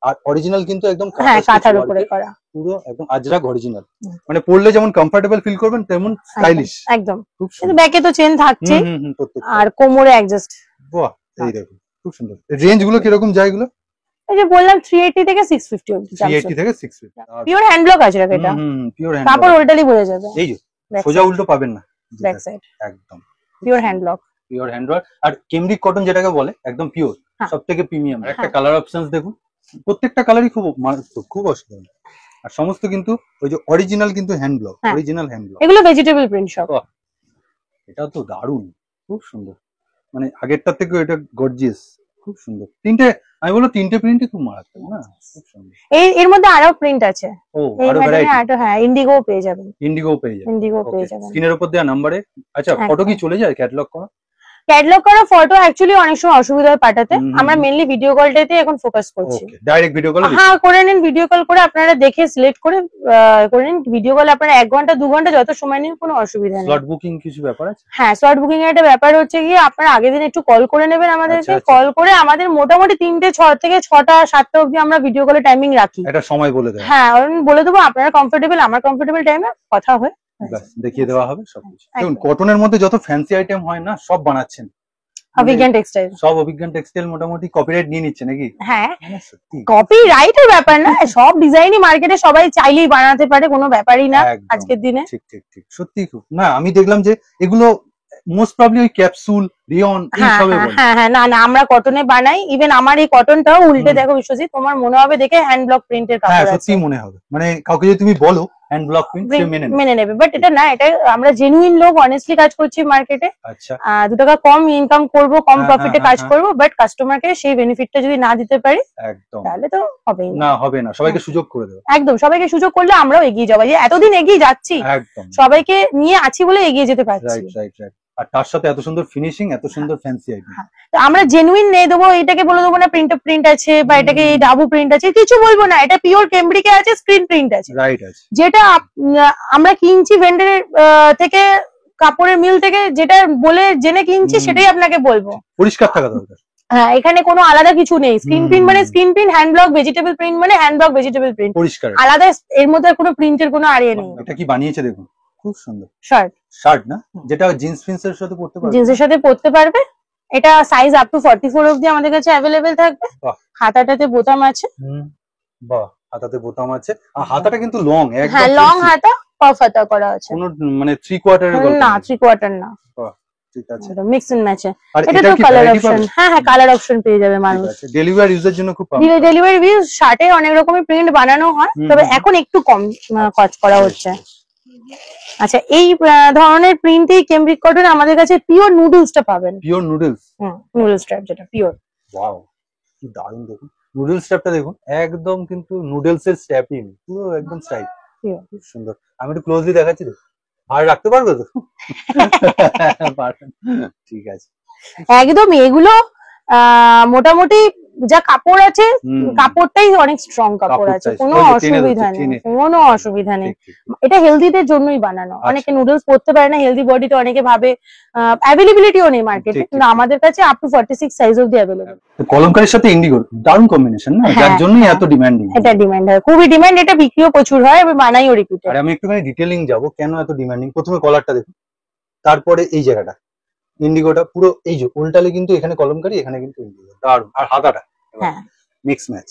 আর অরিজিনাল কিন্তু একদম কাঁথার উপরে করা, পুরো একদম আজরাক অরিজিনাল। মানে পরলে যেমন কমফোর্টেবল ফিল করবেন, তেমন স্টাইলিশ একদম। কিন্তু ব্যাকে তো চেন থাকছে, আর কোমরে অ্যাডজাস্ট। বাহ, এই দেখুন খুব সুন্দর। রেঞ্জ গুলো কিরকম যায় এগুলো? এই যে বললাম 380 থেকে 650 অবধি। 380 থেকে 650 পিওর হ্যান্ড ব্লক আছে এটা। পিওর হ্যান্ড, কাপড় উল্টালি বোঝা যাবে। এই যে সোজা উল্টো পাবেন না, ব্যাক সাইড একদম pure hand block. Pure hand work. আর কেমব্রিক কটন যেটাকে বলে, একদম পিওর, সবথেকে প্রিমিয়াম। একটা কালার অপশনস দেখুন, প্রত্যেকটা কালারই খুব মারাত্মক, খুব অসাধারণ। আর সমস্ত কিন্তু ওই যে অরিজিনাল কিন্তু হ্যান্ড ব্লক, হ্যাঁ। Original hand block. এগুলো ভেজিটেবল প্রিন্ট সব। এটা তো দারুণ, খুব সুন্দর, মানে আগেরটার থেকে এটা গর্জিয়াস, খুব সুন্দর। তিনটে, আমি বলবো তিনটে প্রিন্টই খুব মারাত্মক না, খুব সুন্দর। এর মধ্যে আরো প্রিন্ট আছে, ও এই আরো প্যাটার্নে ভ্যারাইটি, আরো, হ্যাঁ ইন্ডিগো পেয়ে যাবেন, ইন্ডিগো পেয়ে যাবে, ইন্ডিগো পেয়ে যাবেন। স্ক্রিনের উপর দেওয়া নাম্বারে। আচ্ছা, ফটো কি চলে যায় ক্যাটালগ করা? ক্যাটালগ করা ফটো অ্যাকচুয়ালি অনেক সময় অসুবিধা হয় পাঠাতে, আমরা মেইনলি ভিডিও কলটাতে এখন ফোকাস করছি। ওকে, ডাইরেক্ট ভিডিও কল? হ্যাঁ করে নিন, ভিডিও কল করে আপনারা দেখে সিলেক্ট করে করে নিন। ভিডিও কল আপনারা 1 ঘন্টা 2 ঘন্টা যত সময় নিন, কোনো অসুবিধা নেই। স্লট বুকিং কিছু ব্যাপার আছে? হ্যাঁ, স্লট বুকিং এর একটা ব্যাপার হচ্ছে গিয়ে আপনারা আগের দিন একটু কল করে নেবেন আমাদেরকে। কল করে আমাদের মোটামুটি 6 থেকে 6টা 7টা অবধি আমরা ভিডিও কলের টাইমিং রাখি। একটা সময় বলে দেয়? হ্যাঁ, বলে দেবো, আপনারা কমফোর্টেবল, আমার কমফোর্টেবল টাইমে কথা হয়, দেখিয়ে দেওয়া হবে সবকিছু। দেখুন কটনের মধ্যে যত ফ্যান্সি আইটেম হয় না, সব বানাচ্ছেন অভিজ্ঞান টেক্সটাইল। সব অভিজ্ঞান টেক্সটাইল মোটামুটি কপিরাইট নিয়ে নিচ্ছে নাকি? হ্যাঁ, সত্যি কপিরাইটের ব্যাপার না, সব ডিজাইনই মার্কেটে সবাই চাইলেই বানাতে পারে, কোনো ব্যাপারই না আজকের দিনে। ঠিক ঠিক ঠিক, সত্যি খুব। না আমি দেখলাম যে এগুলো মোস্ট প্রবাবলি ওই ক্যাপসুল, রিয়ন এইসবে বলে। হ্যাঁ হ্যাঁ, না না, আমরা কটনে বানাই। ইভেন আমার এই কটনটাও উল্টে দেখো বিশ্বজিৎ, তোমার মনে হবে দেখে হ্যান্ড ব্লক প্রিন্টের কাপড় আছে। হ্যাঁ সত্যি মনে হবে, মানে কাউকে যদি তুমি বলো হ্যান্ড ব্লক প্রিন্ট, সে মেনে নেবে। বাট এটা না, এটা আমরা জেনুইন লোক, অনেস্টলি কাজ করছি মার্কেটে। আচ্ছা, 2 টাকা কম ইনকাম করব, কম প্রফিটে কাজ করব, বাট কাস্টমারকে সেই বেনিফিটটা যদি না দিতে পারি একদম তাহলে তো হবেই না, হবে না। সবাইকে সুযোগ করে দেবো। একদম, সবাইকে সুযোগ করলে আমরাও এগিয়ে যাবো। যে এতদিন এগিয়ে যাচ্ছি, একদম সবাইকে নিয়ে আছি বলে এগিয়ে যেতে পারছি। Right right right. আর তার সাথে এত সুন্দর ফিনিশিং, এত সুন্দর ফ্যান্সি আইটেম। আমরা জেনুইন নেই দেবো, এটাকে বলে দেবো না প্রিন্ট আছে বা এটাকে ডাবু প্রিন্ট আছে, কিছু বলবো না। এটা পিওর কেমব্রিকে আছে, স্ক্রিন প্রিন্ট আছে, রাইট আছে। যেটা আমরা কিনছি ভেন্ডারের থেকে, কাপড়ের মিল থেকে, যেটা বলে জেনে কিনছি সেটাই আপনাকে বলবো। পরিষ্কার থাকা দরকার। হ্যাঁ, এখানে কোনো আলাদা কিছু নেই। স্ক্রিন প্রিন্ট মানে screen print, hand block vegetable print মানে হ্যান্ড ব্লক ভেজিটেবল প্রিন্ট, পরিষ্কার আলাদা এর মধ্যে কোনো প্রিন্টের কোনো আড়িয়ে নেই। এটা কি বানিয়েছে দেখুন, খুব সুন্দর। শার্ট, শার্ট না, যেটা জিন্স ফিন্সের সাথে পরতে পারবে, জিন্সের সাথে পরতে পারবে। এটা সাইজ আপ টু 44 অবধি আমাদের কাছে অ্যাভেলেবেল থাকবে। হাতাটাতে বোতাম আছে। বাহ, হাতাতে বোতাম আছে। আর হাতাটা কিন্তু লং, একদম। হ্যাঁ, লং হাতা, পফ হাতা করা আছে। কোনো মানে 3/4 এর গল্প না, 3/4 না, ঠিক আছে। Mix and match. আর এটা তো কালার অপশন। হ্যাঁ হ্যাঁ, কালার অপশন পেয়ে যাবে মানুষ। ডেলিভারি ইউজের জন্য খুব ডেলিভারি ইউজ। শার্টে অনেক রকমের প্রিন্ট বানানো হয়, তবে এখন একটু কম কাজ করা হচ্ছে। আচ্ছা, এই ধরনের প্রিন্টেই কেমব্রিক কটন আমাদের কাছে পিওর নুডলসটা পাবেন। Pure noodles? নুডলস স্ট্র্যাপ, যেটা পিওর। ওয়াও, কি দারুণ! দেখুন নুডলস স্ট্র্যাপটা দেখুন, একদম কিন্তু নুডলস এর স্ট্র্যাপিং, পুরো একদম স্টাইল, খুব সুন্দর। আমি একটু ক্লোজলি দেখাচ্ছি তো, আর রাখতে পারবে তো? ঠিক আছে, একদম। এগুলো মোটামুটি যা কাপড় আছে, কাপড়টাই অনেক স্ট্রং কাপড় আছে, কোনো অসুবিধা নেই, কোনো অসুবিধা নেই। এটা হেলদিদের জন্যই বানানো। অনেকে নুডলস পরতে পারে না, হেলদি বডিতে অনেকে ভাবে, অ্যাভেলেবিলিটিও নেই মার্কেটে, কিন্তু আমাদের কাছে আপ টু 46 সাইজ অবধি অ্যাভেলেবল। কলমকারীর সাথে ইন্ডিগো দারুণ কম্বিনেশন না, যার জন্যই এত ডিমান্ডিং। এটা ডিমান্ড হয়, খুবই ডিমান্ড। এটা বিক্রিও প্রচুর হয়, এবং বানাইও রিপিটেড। আর আমি একটুখানি ডিটেইলিং যাব কেন এত ডিমান্ডিং। প্রথমে কলারটা দেখুন, তারপরে এই জায়গাটা ইন্ডিগোটা, পুরো এই যে উল্টালে কিন্তু এখানে কলমকারী, এখানে কিন্তু ইন্ডিগো, দারুণ। আর হাতাটা হ্যাঁ, মিক্স ম্যাচ,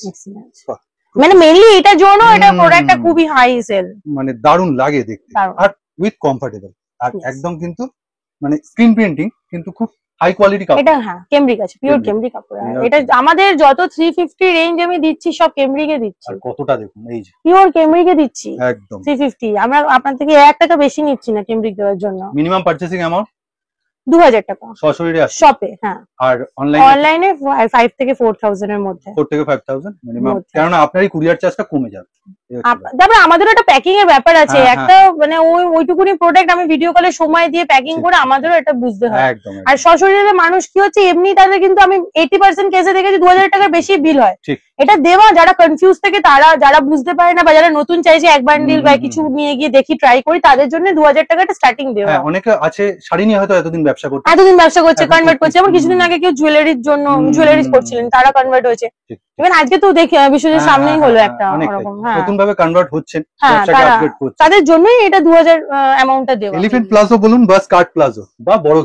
মানে মেইনলি এটার জন্য এটা প্রোডাক্টটা খুবই হাই সেল, মানে দারুণ লাগে দেখতে, আর উইথ কমফোর্টেবল, আর একদম কিন্তু মানে স্ক্রিন প্রিন্টিং, কিন্তু খুব হাই কোয়ালিটি কাপড়। এটা হ্যাঁ, কেমব্রিক আছে, পিওর কেমব্রিক কাপড়। এটা আমাদের যত 350 রেঞ্জ আমি দিচ্ছি, সব কেমব্রিকে দিচ্ছি। আর কতটা দেখুন, এই যে পিওর কেমব্রিকে দিচ্ছি একদম 350। আমরা আপনার থেকে 1 টাকা বেশি নিচ্ছি না কেমব্রিক দেওয়ার জন্য। মিনিমাম পারচেসিং অ্যামাউন্ট 2000 টাকা সরাসরি শপে। হ্যাঁ, আর অনলাইনে 5 থেকে 4000 এর মধ্যে, 4 থেকে 5000 মিনিমাম, কারণ আপনারই কুরিয়ার চার্জটা কমে যাবে। তারপরে আমাদেরও একটা প্যাকিং এর ব্যাপার আছে। একটা মানে ওইটুকুনি প্রোডাক্ট আমি ভিডিও কলে সময় দিয়ে প্যাকিং করে, আমাদেরও এটা বুঝতে হয়। আর সশরীরে মানুষ কি হচ্ছে, এমনি তাদের কিন্তু আমি 80% কেসে দেখেছি 2000 টাকার বেশি বিল হয়। এটা দেওয়া যারা কনফিউজ থেকে, তারা যারা বুঝতে পারে না, বা যারা নতুন চাইছে এক বান্ডিল বা কিছু নিয়ে গিয়ে দেখি ট্রাই করি, তাদের জন্য 2000 টাকাটা স্টার্টিং দেওয়া। অনেকে আছে শাড়ি নিয়ে হয়তো এতদিন ব্যবসা করছে, কনভার্ট করছে। যেমন কিছুদিন আগে কেউ জুয়েলারির জন্য জুয়েলারি করছিলেন, তারা কনভার্ট হয়েছে। ইভেন আজকে তো দেখি বিশ্বজিৎ সামনেই হলো একটা এরকম, নতুন ভাবে কনভার্ট হচ্ছে, তাদের জন্যই এটা 2000 অ্যামাউন্টটা দেওয়া। এলিফ্যান্ট প্লাজো বলুন বা স্কার্ট প্লাজো বা বড়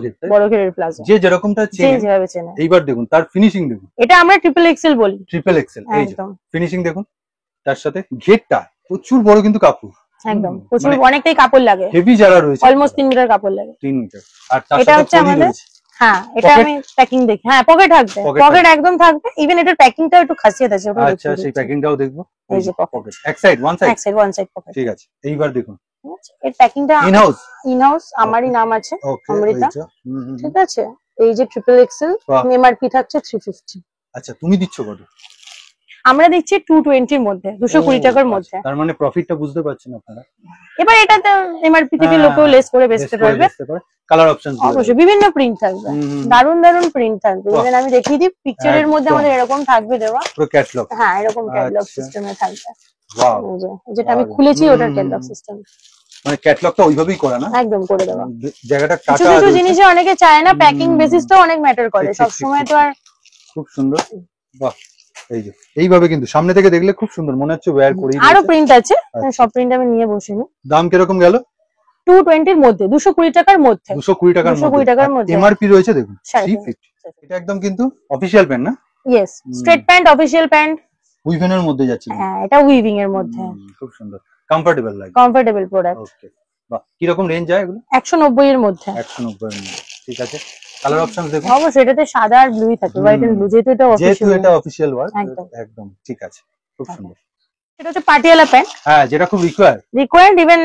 ঘেরের প্লাজো, যে যেরকমটা চেনে। এইবার দেখুন তার ফিনিশিং দেখুন, এটা আমরা ট্রিপল এক্সেল বলি। ট্রিপল এক্সেল, এই যে ফিনিশিং দেখুন। তার সাথে ঘেরটা প্রচুর বড় কিন্তু কাপড়, একদম প্রচুর, অনেকটাই কাপড় লাগে। হেভি যারা রয়েছে অলমোস্ট 3 মিটার কাপড় লাগে, 3 মিটার। আর তার এটা হচ্ছে আমাদের হ্যাঁ এটা Pocket? আমি প্যাকিং দেখি, হ্যাঁ পকেট থাকবে, Pocket পকেট একদম থাকবে। ইভেন এটার প্যাকিংটাও একটু খাসিয়ত আছে, ওটা আচ্ছা সেই প্যাকিংটাও দেখবো। এই যে পকেট, পকেট এক সাইড ওয়ান সাইড, এক সাইড ওয়ান সাইড পকেট। ঠিক আছে। এইবার দেখুন এর প্যাকিংটা ইন হাউস, ইন হাউস, আমারই নাম আছে ওকে অমৃতা, ঠিক আছে। এই যে ট্রিপল এক্সেল, বাহ। এমআরপি থাকছে 350, আচ্ছা তুমি দিচ্ছ কত? আমরা দিচ্ছি 220 এর মধ্যে, 220 টাকার মধ্যে। তার মানে প্রফিটটা বুঝতে পারছেন আপনারা। এবার এটা তো এমআরপি থেকে লোকেও লেস করে বেচতে পারবে। কালার অপশনস অবশ্যই বিভিন্ন প্রিন্ট থাকবে, দারুন দারুন প্রিন্ট থাকবে। ইভেন আমি দেখিয়ে দিই, পিকচারের মধ্যে আমাদের এরকম থাকবে দেওয়া, পুরো ক্যাটালগ। হ্যাঁ এরকম ক্যাটালগ আচ্ছা। সিস্টেমে থাকবে। ওয়াও, এই যে যেটা আমি খুলেছি ওটার ক্যাটালগ সিস্টেম, মানে ক্যাটালগটা ওইভাবেই করা না, একদম করে দেওয়া। জায়গাটা কিছু কাটা কিছু জিনিসে অনেকে চায় না, প্যাকিং বেসিসটাও অনেক ম্যাটার করে, ঠিক, সব ঠিক, সময় ঠিক, তো আর। খুব সুন্দর, বাহ। এই যে এইভাবে কিন্তু সামনে থেকে দেখলে খুব সুন্দর মনে হচ্ছে ওয়্যার করেই আরো দিয়েছে। প্রিন্ট আছে, আচ্ছা। সব প্রিন্ট আমি নিয়ে বসিনি। দাম কিরকম গেল? 220 এর মধ্যে, 220 টাকার মধ্যে, 220 টাকার 220 টাকার মধ্যে। এমআরপি রয়েছে দেখুন 350। 350। এটা একদম কিন্তু অফিশিয়াল প্যান্ট না? Yes, straight pant, official pant, উইভেনের মধ্যে যাচ্ছে। হ্যাঁ এটা উইভিং এর মধ্যে, খুব সুন্দর, কমফোর্টেবল লাগে, কমফোর্টেবল প্রোডাক্ট। ওকে, বাহ। কি রকম রেঞ্জ যায় এগুলো? 190 এর মধ্যে, 190 এর মধ্যে, ঠিক আছে। কালার অপশনস দেখুন, অবশ্যই এটাতে সাদা আর ব্লুই থাকে, হোয়াইট এন্ড ব্লু, যেহেতু এটা যেহেতু অফিশিয়াল। এটা অফিশিয়াল ওয়ার্ক, একদম। একদম ঠিক আছে, খুব সুন্দর। এটা হচ্ছে পাটিয়ালা প্যান্ট, হ্যাঁ যেটা খুব রিকোয়ার্ড। ইভেন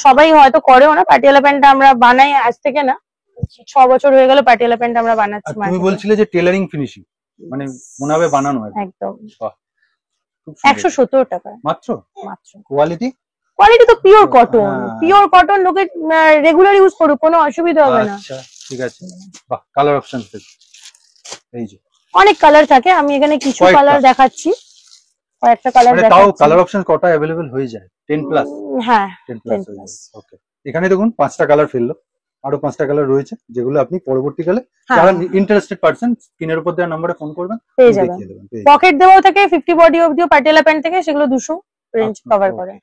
সবাই হয়তো করেও না, পাটিয়ালা প্যান্ট আমরা বানাই আজ থেকে না, 6 বছর হয়ে গেল পাটিয়ালা প্যান্ট আমরা বানাচ্ছি। তুমি বলছিলে যে টেলারিং ফিনিশিং, মানে মনে হবে বানানো হয় একদম। বাহ, খুব সুন্দর। 170 টাকা মাত্র? মাত্র। কোয়ালিটি? কোয়ালিটি তো পিওর কটন, হ্যাঁ। পিওর কটন, লোকে রেগুলার ইউজ করুক, কোনো অসুবিধা হবে না। আচ্ছা ঠিক আছে, বাহ। কালার অপশনস দেখুন, এই যে অনেক কালার থাকে, আমি এখানে কিছু কয়েকটা। কালার দেখাচ্ছি, কয়েকটা কালার মানে তাও দেখাচ্ছি। কালার অপশন কটা अवेलेबल হয়ে যায়? 10 প্লাস? হ্যাঁ 10 প্লাস 10 হয়ে plus। যায়, ওকে। এখানে দেখুন 5টা কালার ফেললো, আরো 5টা কালার রয়েছে যেগুলো আপনি পরবর্তীকালে হ্যাঁ, যারা ইন্টারেস্টেড পারসন স্ক্রিনের উপর দেওয়া নম্বরে ফোন করবেন, পেয়ে যাবেন। দেখিয়ে দেবেন, পেয়ে পকেট দেওয়াও থাকে 50 বডি অবধিও পাটিয়ালা প্যান্ট থেকে, সেগুলো 200 রেঞ্জ আচ্ছা, কভার okay. করে।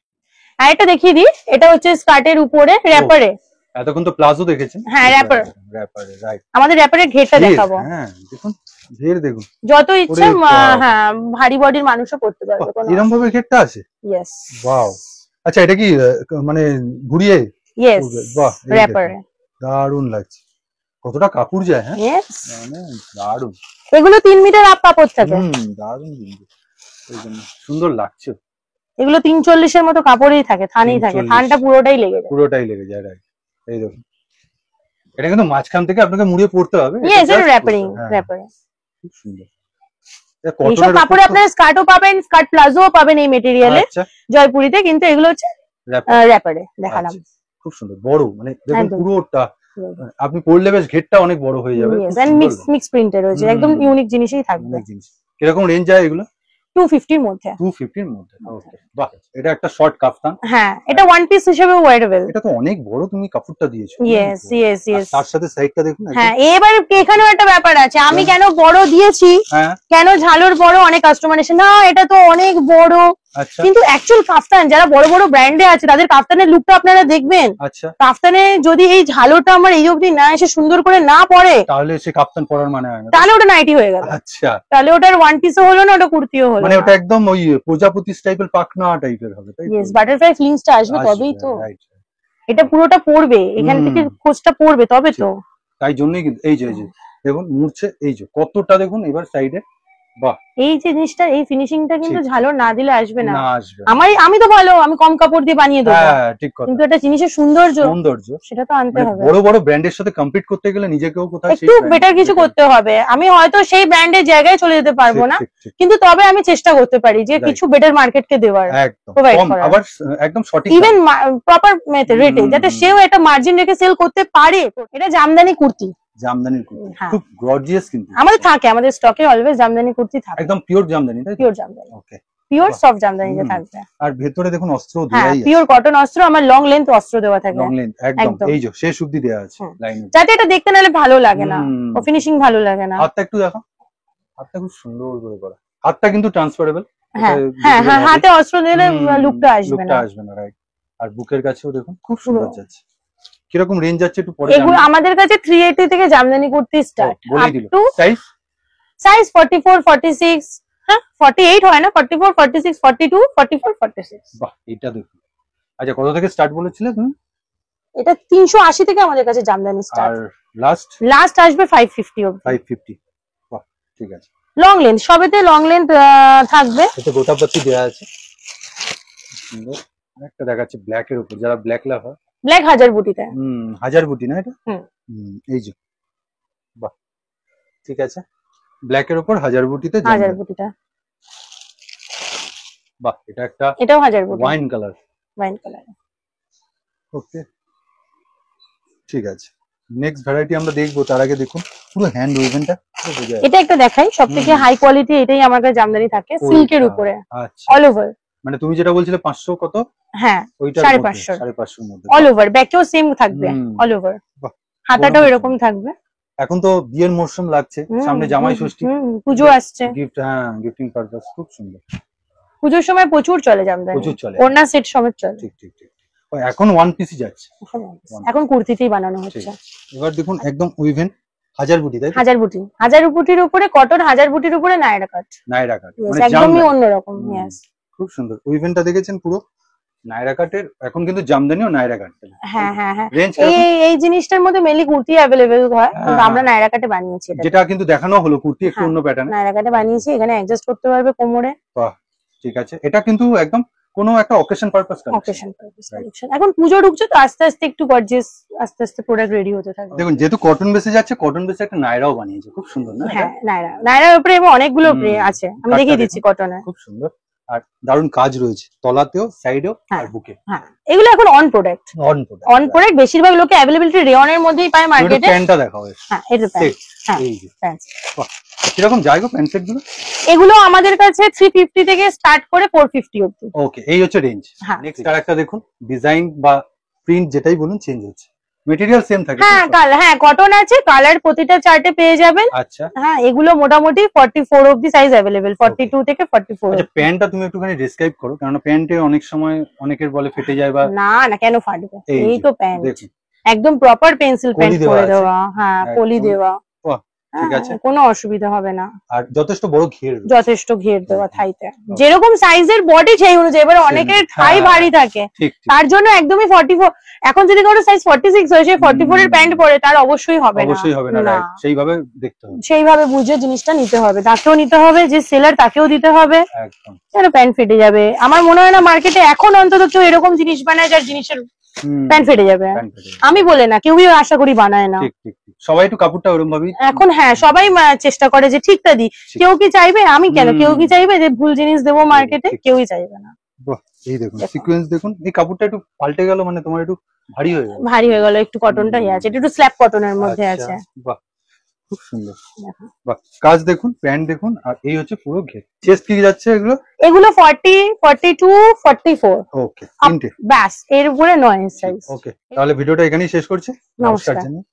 আর এটা দেখিয়ে দিই, এটা হচ্ছে স্কার্টের উপরে র্যাপারে। এতক্ষণ তো প্লাজো দেখেছেন, হ্যাঁ, wrapper। র‍্যাপারে, রাইট। আমাদের র্যাপারের ঘেরটা দেখাবো, হ্যাঁ দেখুন ঘের দেখুন, যত ইচ্ছে ওরে বাবা। হ্যাঁ ভারী বডির মানুষও পড়তে পারবে, কোনো এরকম ভাবে ঘেরটা আছে? Yes wow. আচ্ছা এটা কি মানে ঘুরিয়ে? ইয়েস, বাহ, এই র্যাপারে। দেখুন, দারুণ লাগছে। কতটা কাপড় যায়, হ্যাঁ ইয়েস, মানে দারুণ। এগুলো 3 মিটার আপ কাপড় থাকে, দারুণ কিন্তু, এই জন্য সুন্দর লাগছে। এগুলো 340 এর মতো কাপড়েই থাকে, থানেই থাকে, 340 থানটা পুরোটাই লেগে যায়। পুরোটাই লেগে যায়, রাইট। এই দেখুন, এটা কিন্তু মাঝখান থেকে আপনাকে মুড়িয়ে পড়তে হবে। ইয়েস, এটা just র্যাপারিং, পড়তে, হ্যাঁ, র্যাপারে। খুব সুন্দর। এইসব কাপড়ে আপনারা স্কার্টও পাবেন, স্কার্ট প্লাজোও পাবেন এই মেটেরিয়ালে, আচ্ছা, জয়পুরিতে, কিন্তু এগুলো হচ্ছে র্যাপারে দেখালাম। আচ্ছা, খুব সুন্দর বড়, মানে দেখুন একদম। পুরোটা আপনি পরলে বেশ ঘেরটা অনেক বড় হয়ে যাবে, ইয়েস, খুব এন্ড সুন্দর মিক্স প্রিন্টের রয়েছে, একদম ইউনিক জিনিসই থাকবে। অনেক জিনিস। কিরকম রেঞ্জ যায় এগুলো? 250 এর মধ্যে। 250 এর মধ্যে, ওকে, বাহ। এটা একটা শর্ট কাফতান, হ্যাঁ এটা ওয়ান পিস হিসেবে ওয়ারেবল। এটা তো অনেক বড়, তুমি কাপড়টা দিয়েছো। ইয়েস ইয়েস আর ইয়েস। তার সাথে সাইডটা দেখুন, হ্যাঁ এবার এখানেও একটা ব্যাপার আছে, আমি কেন বড় দিয়েছি, হ্যাঁ কেন ঝালোর বড়, অনেক কাস্টমার এসে না এটা তো অনেক বড়, আচ্ছা কিন্তু অ্যাকচুয়াল কাফতান যারা বড় বড় ব্র্যান্ডে আছে তাদের কাফতানের লুকটা আপনারা দেখবেন, আচ্ছা, কাফতানে যদি এই ঝালোটা আমার এই অবধি না এসে সুন্দর করে না পড়ে, তাহলে সে কাপ্তান পরার মানে হয় না। তাহলে ওটা নাইটি হয়ে গেল, আচ্ছা, তাহলে ওটার ওয়ান পিসও হলো না, ওটা কুর্তিও হলো মানে না। ওটা একদম ওই প্রজাপতি টাইপের পাখনা টাইপের হবে, তাই তো? ইয়েস, বাটারফ্লাই ফিলিংসটা আসবে তবেই তো, রাইট। এটা পুরোটা পড়বে, এখান থেকে খোঁজটা পড়বে তবে তো। তাই জন্যই কিন্তু এই যে দেখুন মুড়ছে, এই যে কতটা দেখুন এবার সাইডে, বাহ। এই জিনিসটা, এই ফিনিশিংটা কিন্তু ঠিক। ঝালোর না দিলে আসবে না। না আসবে, আমি তো ভালো, আমি কম কাপড় দিয়ে বানিয়ে দেবো, হ্যাঁ ঠিক কথা, কিন্তু একটা জিনিসের সৌন্দর্য সৌন্দর্য সেটা তো আনতে মানে হবে, বড় বড় ব্র্যান্ডের সাথে কম্পিট করতে গেলে নিজেকেও কোথাও একটু বেটার কিছু করতে হবে। আমি হয়তো সেই ব্র্যান্ডের জায়গায় চলে যেতে পারবো না, কিন্তু তবে আমি চেষ্টা করতে পারি যে কিছু বেটার মার্কেটকে দেওয়ার, একদম provide কম, করার। আবার একদম সঠিক ইভেন প্রপার রেটে, যাতে সেও একটা মার্জিন রেখে সেল করতে পারে। এটা জামদানি কুর্তি, জামদানির কুর্তি, হ্যাঁ। খুব গর্জিয়াস কিন্তু, আমাদের থাকে, আমাদের স্টকে অলওয়েজ জামদানি কুর্তি থাকে, একদম পিওর জামদানি, তাই পিওর জামদানি, ওকে। পিওর সফট জামদানিতে থাকবে। আর ভেতরে দেখুন অস্ত্র হ্যাঁ দেয়াই আছে, পিওর কটন অস্ত্র, আমার লং লেন্থ অস্ত্র দেওয়া থাকে, লং লেন্থ, একদম একদম। এই যে শেষ অবধি দেয়া আছে লাইনে। যাতে এটা দেখতে নালে ভালো লাগে না, ও ফিনিশিং ভালো লাগে না। হাতটা একটু দেখো, হাতটা খুব সুন্দর করে করা, হাতটা কিন্তু ট্রান্সফারেবল, হ্যাঁ হ্যাঁ হ্যাঁ, হাতে অস্ত্র দিলে লুকটা আসবে না, রাইট। আর বুকের কাছেও দেখুন খুব সুন্দর যাচ্ছে। কিরকম রেঞ্জ যাচ্ছে একটু পরে এগুলো আমাদের কাছে 380 থেকে জামদানি কুর্তি স্টার্ট, বলেই দিল। সাইজ 44 46, হ্যাঁ 48 হয় না, 44 46 42 44 46। বাহ, এটা দেখুন। আচ্ছা কত থেকে স্টার্ট বলেছিলে তুমি? এটা 380 থেকে আমাদের কাছে জামদানি আর স্টার্ট। লাস্ট আসবে 550 অবধি। 550। বাহ, ঠিক আছে। লং লেন্থ, সবেতে লং লেন্থ থাকবে। এটা গোটাপত্তি দেওয়া আছে, সুন্দর। একটা দেখাচ্ছে ব্ল্যাক এর উপর, যারা ব্ল্যাক লাভার। ব্ল্যাক হাজার বুটিতে। হাজার বুটি না এটা? হুম। এই যে, বাহ, ঠিক আছে। ব্ল্যাক এর উপর হাজার বুটিতে হাজার জামদানি। বুটিটা, বাহ, এটা একটা এটাও হাজার বুটি, wine colour. Wine colour. Okay, ঠিক আছে। নেক্সট ভ্যারাইটি আমরা দেখবো, তার আগে দেখুন পুরো হ্যান্ড ওয়েভেনটা। এটা একটা দেখাই, সবথেকে হাই কোয়ালিটি এটাই আমার কাছে জামদানি থাকে, সিল্কের উপরে আচ্ছা, অল ওভার। মানে তুমি যেটা বলছিলে 500 কত? হ্যাঁ, ওইটা 550 550 এর মধ্যে অল ওভার, ব্যাকেও সেম থাকবে অল ওভার, বাহ, হাতাটাও এরকম থাকবে। এখন তো বিয়ের মরশুম লাগছে, সামনে জামাই ষষ্ঠী, পুজো আসছে, গিফট, হ্যাঁ, গিফটিং পারপাস, খুব সুন্দর। পুজোর সময় প্রচুর চলে জামদানি, প্রচুর চলে, ওড়না সেট সমেত চলে। ঠিক ঠিক ঠিক। এখন ওয়ান পিসই যাচ্ছে, এখন কুর্তিতেই বানানো হচ্ছে। এবার দেখুন একদম উইভেন হাজার বুটি, তাই তো? হাজার বুটি, হাজার বুটির উপরে কটন, হাজার বুটির উপরে নায়রা কাট। নায়রা কাট মানে একদমই জামদানি, অন্যরকম। ইয়েস, খুব সুন্দর। উইভেনটা দেখেছেন পুরো নায়রা কাটের, এখন কিন্তু জামদানিও নায়রা কাট। হ্যাঁ হ্যাঁ হ্যাঁ, রেঞ্জ এই জিনিসটার মধ্যে মেনলি কুর্তি অ্যাভেলেবেল হয়, কিন্তু আমরা নায়রা কাটে বানিয়েছি এটা। যেটা কিন্তু দেখানো হলো কুর্তি একটু অন্য প্যাটার্ন, নায়রা কাটে বানিয়েছি, এখানে অ্যাডজাস্ট করতে পারবে কোমরে। বাহ, ঠিক আছে। এটা কিন্তু একদম কোনো একটা occasion purpose collection. Occasion purpose collection. এখন পুজো ঢুকছে তো, আস্তে আস্তে একটু গর্জিয়াস, আস্তে আস্তে প্রোডাক্ট রেডি হতে থাকবে। দেখুন যেহেতু কটন বেসে যাচ্ছে, কটন বেসে একটা নায়রাও বানিয়েছে, খুব সুন্দর না? হ্যাঁ, নায়রা, নায়রার উপরে এবং অনেকগুলো আছে, আমি কাজটা দেখিয়ে দিচ্ছি কটনে। খুব সুন্দর, আর দারুণ কাজ রয়েছে তলাতেও, সাইডেও আর বুকে। হ্যাঁ, এগুলো এখন অন প্রোডাক্ট, অন প্রোডাক্ট বেশিরভাগ লোকে অ্যাভেলেবিলিটি রেয়নের মধ্যেই পায় মার্কেটে। প্যান্টটা দেখাও। হ্যাঁ, এটা প্যান্ট। হ্যাঁ, এই যে প্যান্ট। বাহ, কিরকম যায় গো প্যান্ট সেট গুলো? এগুলো আমাদের কাছে 350 থেকে স্টার্ট করে 450 অবধি। ওকে, এই হচ্ছে রেঞ্জ। নেক্সট আর একটা দেখুন, ডিজাইন বা প্রিন্ট যেটাই বলুন চেঞ্জ হচ্ছে, মেটেরিয়াল সেম থাকে। হ্যাঁ, হ্যাঁ, কটন আছে, কালার প্রতিটা চার্টে পেয়ে যাবেন। আচ্ছা, হ্যাঁ, এগুলো মোটামুটি 44 অবধি সাইজ अवेलेबल, 42 থেকে 44। আচ্ছা, প্যান্টটা তুমি একটুখানি ডেসক্রাইব করো, কারণ প্যান্টে অনেক সময় অনেকের বলে ফেটে যায় বা না না, কেন ফাটবে? এই তো প্যান্ট, দেখুন একদম প্রপার পেন্সিল প্যান্ট কলি দেওয়া করে আছে। দেওয়া। হ্যাঁ, কলি দেওয়া, বাহ, ঠিক আছে। কোনো অসুবিধা হবে না, আর যথেষ্ট বড় ঘের রয়েছে। যথেষ্ট ঘের দেওয়া থাইতে, যেরকম সাইজের বডি সেই অনুযায়ী। এবার অনেকের থাই ভারী থাকে, ঠিক ঠিক, তার জন্য একদমই 44। এখন যদি কারো সাইজ 46 হয়, সে 44 এর প্যান্ট পরে, তার অবশ্যই হবে না, অবশ্যই হবে না, না। right, সেইভাবে দেখতে হবে, সেইভাবে বুঝে জিনিসটা নিতে হবে, তাকেও নিতে হবে, যে সেলার তাকেও দিতে হবে, একদম। যেন প্যান্ট ফেটে যাবে। আমার মনে হয় না মার্কেটে এখন অন্তত কেউ এরকম জিনিস বানায় যার জিনিসের প্যান্ট ফেটে যাবে। আমি বলে না, কেউই আশা করি বানায় না। ঠিক ঠিক ঠিক, সবাই একটু কাপড়টা ওরকম ভাবেই এখন হ্যাঁ, সবাই চেষ্টা করে যে ঠিকটা দিই। কেউ কি চাইবে? আমি কেন, কেউ কি চাইবে যে ভুল জিনিস দেবো মার্কেটে? কেউই চাইবে না। বাহ, এই দেখুন সিকোয়েন্স দেখুন, এই কাপড়টা একটু পাল্টে গেল, মানে তোমার একটু ভারী হয়ে গেল। ভারী হয়ে গেল, একটু কটনটা আছে, এটা একটু স্ল্যাব কটনের মধ্যে আছে। বাহ, খুব সুন্দর। বাহ, কাজ দেখুন, প্যান্ট দেখুন, আর এই হচ্ছে পুরো ঘের। চেস্ট কি যাচ্ছে এগুলো? এগুলো 40, 42, 44। ওকে, তিনটে ব্যাস, এর উপরে 9 সাইজ। ওকে, তাহলে ভিডিওটা এখানেই শেষ করছি। নমস্কার। জানিয়ে